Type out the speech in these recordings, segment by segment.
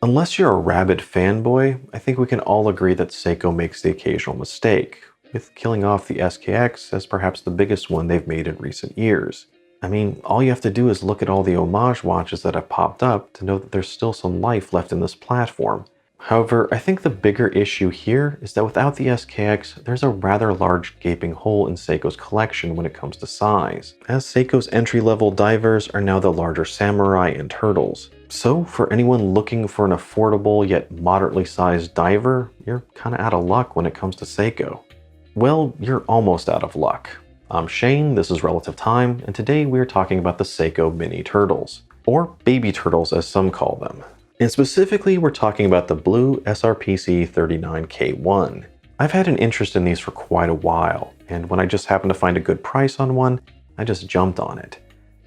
Unless you're a rabid fanboy, I think we can all agree that Seiko makes the occasional mistake, with killing off the SKX as perhaps the biggest one they've made in recent years. I mean, all you have to do is look at all the homage watches that have popped up to know that there's still some life left in this platform. However, I think the bigger issue here is that without the SKX, there's a rather large gaping hole in Seiko's collection when it comes to size, as Seiko's entry-level divers are now the larger samurai and turtles. So for anyone looking for an affordable yet moderately sized diver, you're kinda out of luck when it comes to Seiko. Well, you're almost out of luck. I'm Shane, this is Relative Time, and today we're talking about the Seiko Mini Turtles, or Baby Turtles as some call them. And specifically, we're talking about the blue SRPC39K1. I've had an interest in these for quite a while, and when I just happened to find a good price on one, I just jumped on it.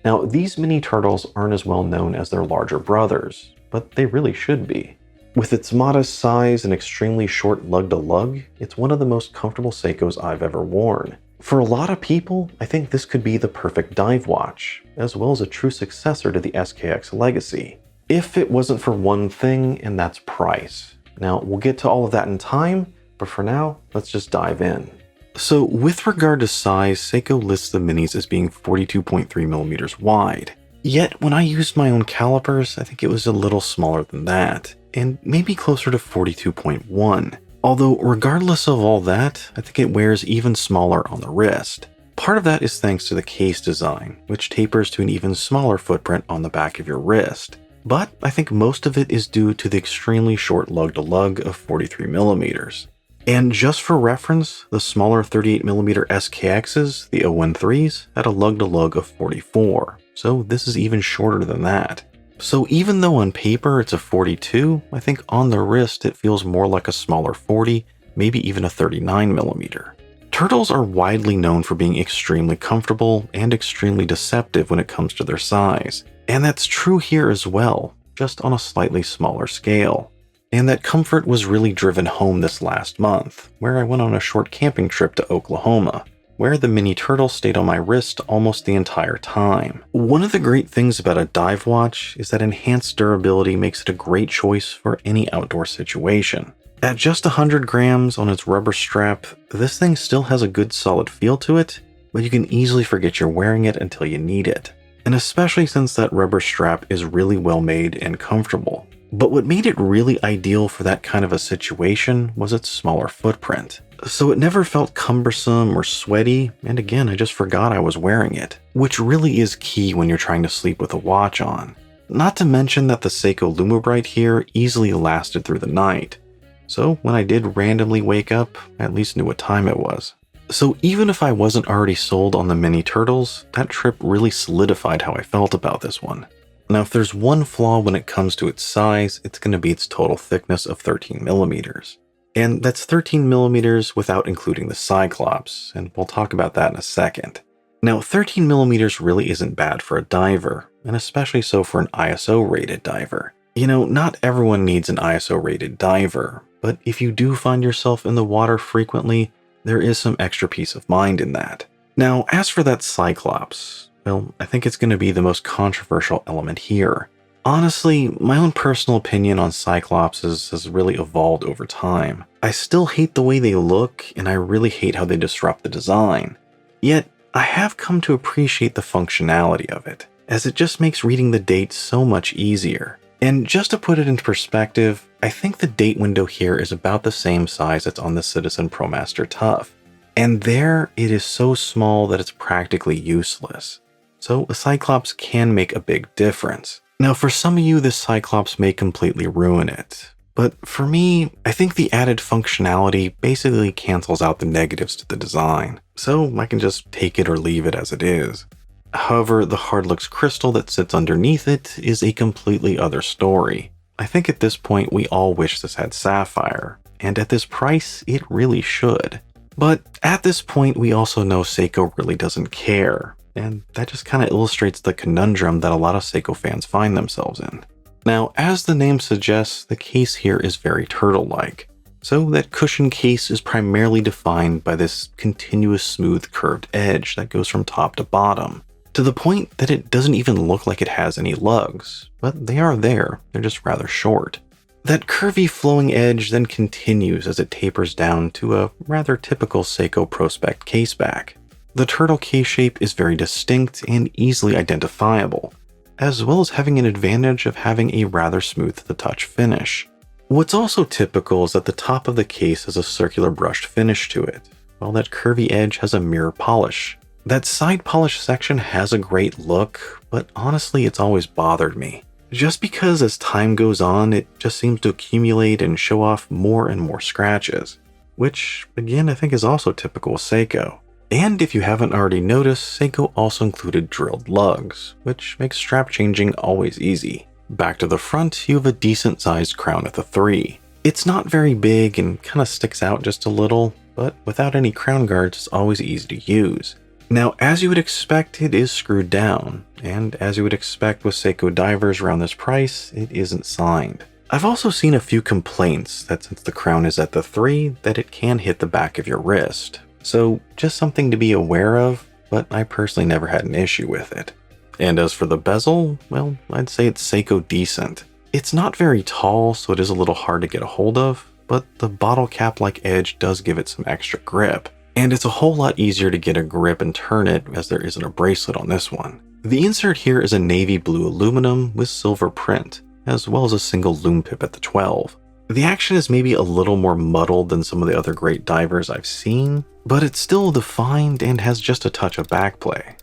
Now, these mini turtles aren't as well known as their larger brothers, but they really should be. With its modest size and extremely short lug-to-lug, it's one of the most comfortable Seikos I've ever worn. For a lot of people, I think this could be the perfect dive watch, as well as a true successor to the SKX legacy. If it wasn't for one thing, and that's price. Now, we'll get to all of that in time, but for now, let's just dive in. So, with regard to size, Seiko lists the minis as being 42.3mm wide. Yet, when I used my own calipers, I think it was a little smaller than that, and maybe closer to 42.1. Although, regardless of all that, I think it wears even smaller on the wrist. Part of that is thanks to the case design, which tapers to an even smaller footprint on the back of your wrist. But I think most of it is due to the extremely short lug-to-lug of 43mm. And just for reference, the smaller 38mm SKXs, the 013s, had a lug-to-lug of 44, so this is even shorter than that. So even though on paper it's a 42, I think on the wrist it feels more like a smaller 40, maybe even a 39mm. Turtles are widely known for being extremely comfortable and extremely deceptive when it comes to their size. And that's true here as well, just on a slightly smaller scale. And that comfort was really driven home this last month, where I went on a short camping trip to Oklahoma, where the mini turtle stayed on my wrist almost the entire time. One of the great things about a dive watch is that enhanced durability makes it a great choice for any outdoor situation. At just 100 grams on its rubber strap, this thing still has a good solid feel to it, but you can easily forget you're wearing it until you need it. And especially since that rubber strap is really well made and comfortable. But what made it really ideal for that kind of a situation was its smaller footprint. So it never felt cumbersome or sweaty, and again, I just forgot I was wearing it, which really is key when you're trying to sleep with a watch on. Not to mention that the Seiko Lume here easily lasted through the night. So when I did randomly wake up, I at least knew what time it was. So even if I wasn't already sold on the mini turtles, that trip really solidified how I felt about this one. Now, if there's one flaw when it comes to its size, it's going to be its total thickness of 13mm. And that's 13mm without including the Cyclops, and we'll talk about that in a second. Now, 13mm really isn't bad for a diver, and especially so for an ISO-rated diver. You know, not everyone needs an ISO-rated diver, but if you do find yourself in the water frequently, there is some extra peace of mind in that. Now, as for that Cyclops, well, I think it's going to be the most controversial element here. Honestly, my own personal opinion on Cyclopses has really evolved over time. I still hate the way they look, and I really hate how they disrupt the design. Yet, I have come to appreciate the functionality of it, as it just makes reading the date so much easier. And just to put it into perspective, I think the date window here is about the same size that's on the Citizen Promaster Tough. And there, it is so small that it's practically useless. So a Cyclops can make a big difference. Now for some of you, this Cyclops may completely ruin it. But for me, I think the added functionality basically cancels out the negatives to the design. So I can just take it or leave it as it is. However, the Hardlux crystal that sits underneath it is a completely other story. I think at this point we all wish this had sapphire, and at this price, it really should. But at this point, we also know Seiko really doesn't care, and that just kind of illustrates the conundrum that a lot of Seiko fans find themselves in. Now, as the name suggests, the case here is very turtle-like. So that cushion case is primarily defined by this continuous smooth curved edge that goes from top to bottom, to the point that it doesn't even look like it has any lugs, but they are there, they're just rather short. That curvy flowing edge then continues as it tapers down to a rather typical Seiko Prospect caseback. The turtle case shape is very distinct and easily identifiable, as well as having an advantage of having a rather smooth-to-the-touch finish. What's also typical is that the top of the case has a circular brushed finish to it, while that curvy edge has a mirror polish. That side polish section has a great look, but honestly it's always bothered me. Just because as time goes on, it just seems to accumulate and show off more and more scratches, which again I think is also typical of Seiko. And if you haven't already noticed, Seiko also included drilled lugs, which makes strap changing always easy. Back to the front, you have a decent sized crown at the 3. It's not very big and kind of sticks out just a little, but without any crown guards it's always easy to use. Now, as you would expect, it is screwed down, and as you would expect with Seiko Divers around this price, it isn't signed. I've also seen a few complaints that since the crown is at the 3, that it can hit the back of your wrist. So just something to be aware of, but I personally never had an issue with it. And as for the bezel, well, I'd say it's Seiko decent. It's not very tall, so it is a little hard to get a hold of, but the bottle cap-like edge does give it some extra grip. And it's a whole lot easier to get a grip and turn it as there isn't a bracelet on this one. The insert here is a navy blue aluminum with silver print, as well as a single Lume pip at the 12. The action is maybe a little more muddled than some of the other great divers I've seen, but it's still defined and has just a touch of backplay.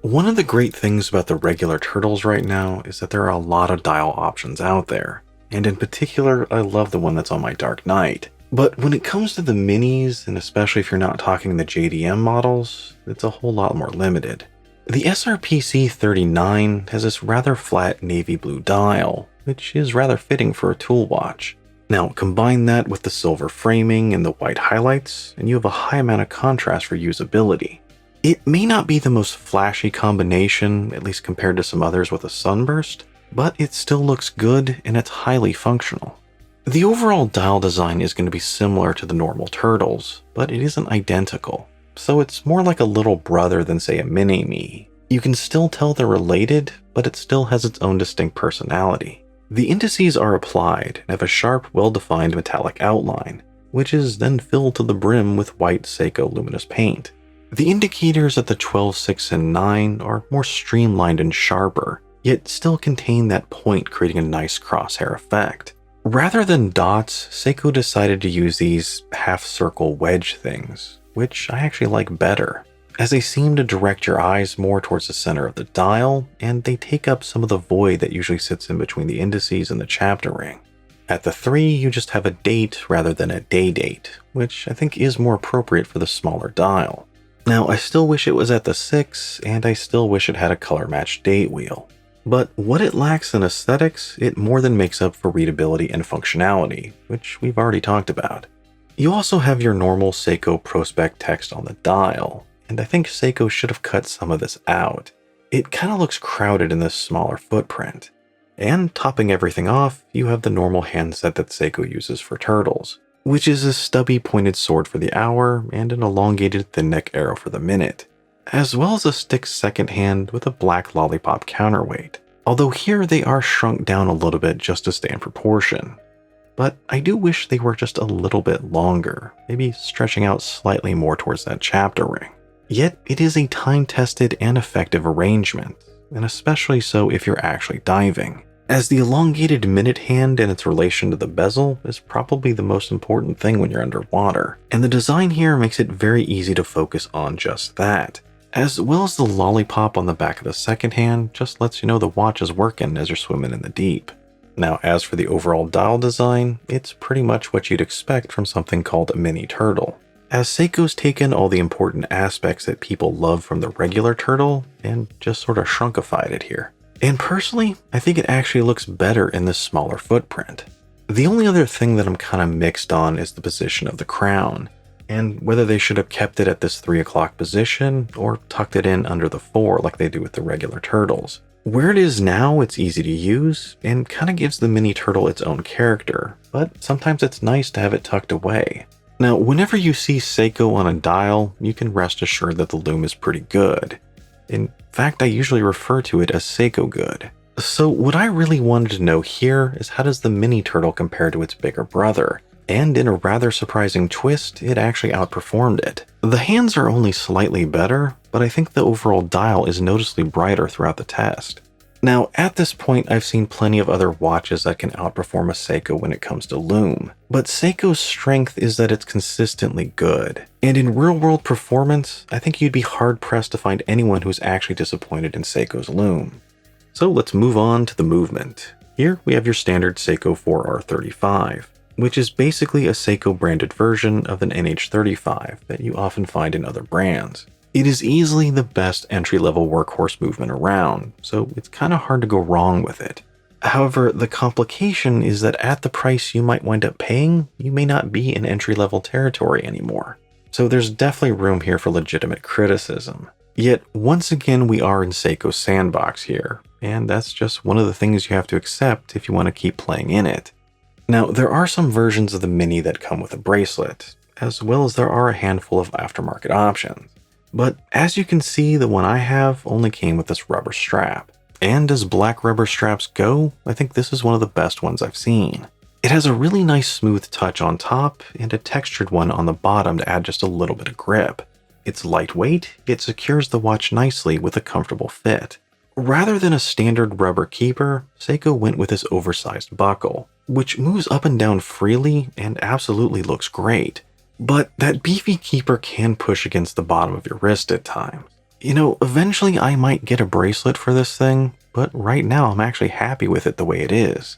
One of the great things about the regular turtles right now is that there are a lot of dial options out there, and in particular I love the one that's on my Dark Knight. But when it comes to the minis, and especially if you're not talking the JDM models, it's a whole lot more limited. The SRPC39 has this rather flat navy blue dial, which is rather fitting for a tool watch. Now combine that with the silver framing and the white highlights, and you have a high amount of contrast for usability. It may not be the most flashy combination, at least compared to some others with a sunburst, but it still looks good and it's highly functional. The overall dial design is going to be similar to the normal turtles, but it isn't identical, so it's more like a little brother than say a mini-me. You can still tell they're related, but it still has its own distinct personality. The indices are applied and have a sharp, well-defined metallic outline, which is then filled to the brim with white Seiko luminous paint. The indicators at the 12, 6, and 9 are more streamlined and sharper, yet still contain that point, creating a nice crosshair effect. Rather than dots, Seiko decided to use these half-circle wedge things, which I actually like better, as they seem to direct your eyes more towards the center of the dial, and they take up some of the void that usually sits in between the indices and the chapter ring. At the 3, you just have a date rather than a day date, which I think is more appropriate for the smaller dial. Now, I still wish it was at the 6, and I still wish it had a color-matched date wheel. But what it lacks in aesthetics, it more than makes up for readability and functionality, which we've already talked about. You also have your normal Seiko Prospect text on the dial, and I think Seiko should have cut some of this out. It kind of looks crowded in this smaller footprint. And topping everything off, you have the normal handset that Seiko uses for turtles, which is a stubby pointed sword for the hour and an elongated thin neck arrow for the minute, as well as a stick second hand with a black lollipop counterweight, although here they are shrunk down a little bit just to stay in proportion. But I do wish they were just a little bit longer, maybe stretching out slightly more towards that chapter ring. Yet it is a time-tested and effective arrangement, and especially so if you're actually diving, as the elongated minute hand and its relation to the bezel is probably the most important thing when you're underwater, and the design here makes it very easy to focus on just that, as well as the lollipop on the back of the second hand just lets you know the watch is working as you're swimming in the deep. Now, as for the overall dial design, it's pretty much what you'd expect from something called a mini turtle, as Seiko's taken all the important aspects that people love from the regular turtle and just sort of shrunkified it here. And personally, I think it actually looks better in this smaller footprint. The only other thing that I'm kind of mixed on is the position of the crown, and whether they should have kept it at this 3 o'clock position or tucked it in under the 4 like they do with the regular turtles. Where it is now, it's easy to use and kind of gives the mini turtle its own character, but sometimes it's nice to have it tucked away. Now, whenever you see Seiko on a dial, you can rest assured that the Lume is pretty good. In fact, I usually refer to it as Seiko good. So what I really wanted to know here is, how does the mini turtle compare to its bigger brother? And in a rather surprising twist, it actually outperformed it. The hands are only slightly better, but I think the overall dial is noticeably brighter throughout the test. Now, at this point, I've seen plenty of other watches that can outperform a Seiko when it comes to Lume, but Seiko's strength is that it's consistently good. And in real-world performance, I think you'd be hard-pressed to find anyone who's actually disappointed in Seiko's Lume. So let's move on to the movement. Here we have your standard Seiko 4R35, which is basically a Seiko branded version of an NH35 that you often find in other brands. It is easily the best entry-level workhorse movement around, so it's kind of hard to go wrong with it. However, the complication is that at the price you might wind up paying, you may not be in entry-level territory anymore. So there's definitely room here for legitimate criticism. Yet, once again, we are in Seiko's sandbox here, and that's just one of the things you have to accept if you want to keep playing in it. Now, there are some versions of the Mini that come with a bracelet, as well as there are a handful of aftermarket options. But as you can see, the one I have only came with this rubber strap. And as black rubber straps go, I think this is one of the best ones I've seen. It has a really nice smooth touch on top and a textured one on the bottom to add just a little bit of grip. It's lightweight, it secures the watch nicely with a comfortable fit. Rather than a standard rubber keeper, Seiko went with this oversized buckle, which moves up and down freely and absolutely looks great. But that beefy keeper can push against the bottom of your wrist at times. You know, eventually I might get a bracelet for this thing, but right now I'm actually happy with it the way it is.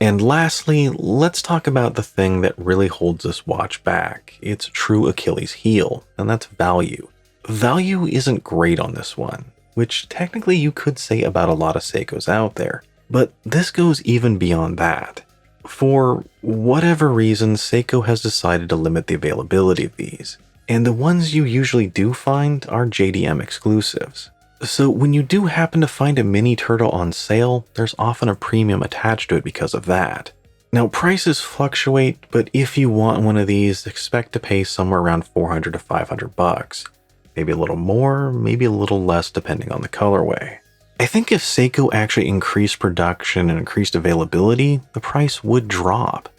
And lastly, let's talk about the thing that really holds this watch back, its true Achilles heel, and that's value. Value isn't great on this one, which technically you could say about a lot of Seikos out there, but this goes even beyond that. For whatever reason, Seiko has decided to limit the availability of these, and the ones you usually do find are JDM exclusives. So when you do happen to find a mini turtle on sale, there's often a premium attached to it because of that. Now, prices fluctuate, but if you want one of these, expect to pay somewhere around $400 to $500. Maybe a little more, maybe a little less depending on the colorway. I think if Seiko actually increased production and increased availability, the price would drop.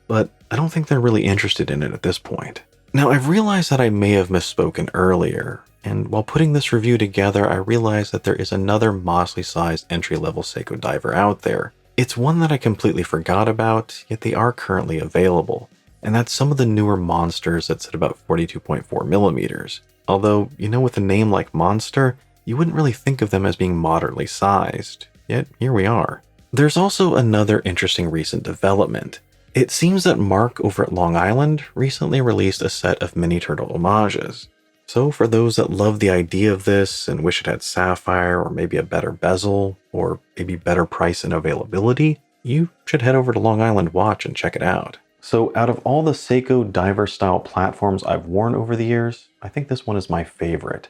But I don't think they're really interested in it at this point. Now, I've realized that I may have misspoken earlier, and while putting this review together, I realized that there is another Mosley-sized entry-level Seiko diver out there. It's one that I completely forgot about, yet they are currently available, and that's some of the newer monsters that sit about 42.4 millimeters. Although, you know, with a name like Monster, you wouldn't really think of them as being moderately sized, yet here we are. There's also another interesting recent development. It seems that Mark over at Long Island recently released a set of mini turtle homages. So for those that love the idea of this and wish it had sapphire or maybe a better bezel or maybe better price and availability, you should head over to Long Island Watch and check it out. So out of all the Seiko diver style platforms I've worn over the years, I think this one is my favorite.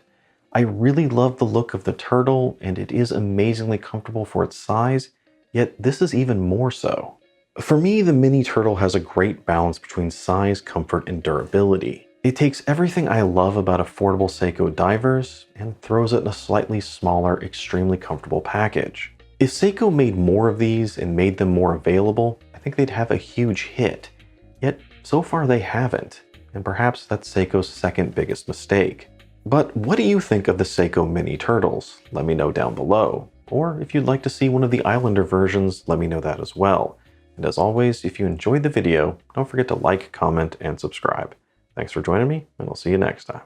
I really love the look of the turtle, and it is amazingly comfortable for its size, yet this is even more so. For me, the mini turtle has a great balance between size, comfort, and durability. It takes everything I love about affordable Seiko divers and throws it in a slightly smaller, extremely comfortable package. If Seiko made more of these and made them more available, I think they'd have a huge hit. Yet, so far they haven't, and perhaps that's Seiko's second biggest mistake. But what do you think of the Seiko mini turtles? Let me know down below. Or if you'd like to see one of the Islander versions, let me know that as well. And as always, if you enjoyed the video, don't forget to like, comment, and subscribe. Thanks for joining me, and I'll see you next time.